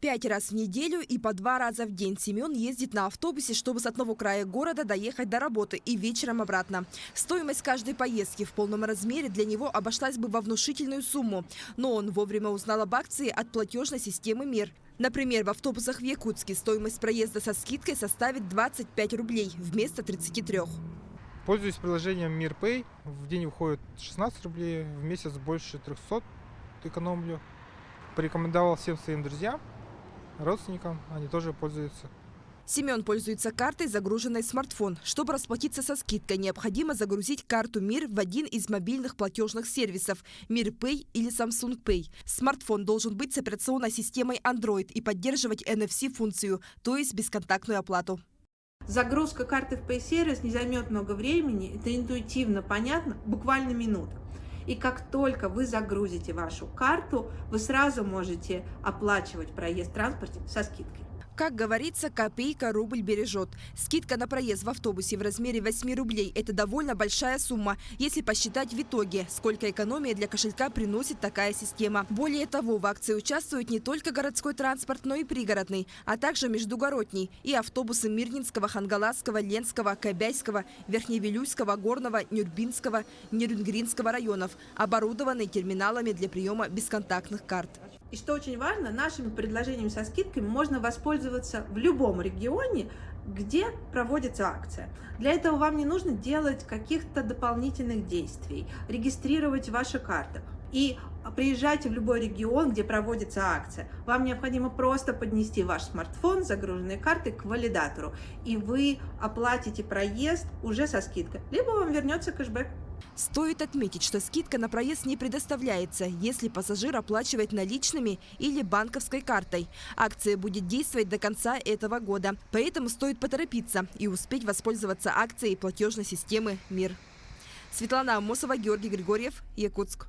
5 раз в неделю и по 2 раза в день Семен ездит на автобусе, чтобы с одного края города доехать до работы и вечером обратно. Стоимость каждой поездки в полном размере для него обошлась бы во внушительную сумму. Но он вовремя узнал об акции от платежной системы «Мир». Например, в автобусах в Якутске стоимость проезда со скидкой составит 25 рублей вместо 33. Пользуюсь приложением «Мир Pay». В день уходит 16 рублей, в месяц больше 300 экономлю. Порекомендовал всем своим друзьям, родственникам, они тоже пользуются. Семен пользуется картой, загруженной в смартфон. Чтобы расплатиться со скидкой, необходимо загрузить карту «Мир» в один из мобильных платежных сервисов – «Мир Pay» или Samsung Pay. Смартфон должен быть с операционной системой Android и поддерживать NFC-функцию, то есть бесконтактную оплату. Загрузка карты в Pay-сервис не займет много времени, это интуитивно понятно, буквально минута. И как только вы загрузите вашу карту, вы сразу можете оплачивать проезд в транспорте со скидкой. Как говорится, копейка рубль бережет. Скидка на проезд в автобусе в размере 8 рублей – это довольно большая сумма, если посчитать в итоге, сколько экономии для кошелька приносит такая система. Более того, в акции участвует не только городской транспорт, но и пригородный, а также междугородний и автобусы Мирнинского, Хангаласского, Ленского, Кобяйского, Верхневилюйского, Горного, Нюрбинского, Нерюнгринского районов, оборудованные терминалами для приема бесконтактных карт. И что очень важно, нашими предложениями со скидками можно воспользоваться в любом регионе, где проводится акция. Для этого вам не нужно делать каких-то дополнительных действий, регистрировать ваши карты и приезжайте в любой регион, где проводится акция. Вам необходимо просто поднести ваш смартфон с загруженной картой к валидатору, и вы оплатите проезд уже со скидкой, либо вам вернется кэшбэк. Стоит отметить, что скидка на проезд не предоставляется, если пассажир оплачивает наличными или банковской картой. Акция будет действовать до конца этого года, поэтому стоит поторопиться и успеть воспользоваться акцией платежной системы «Мир». Светлана Амосова, Георгий Григорьев, Якутск.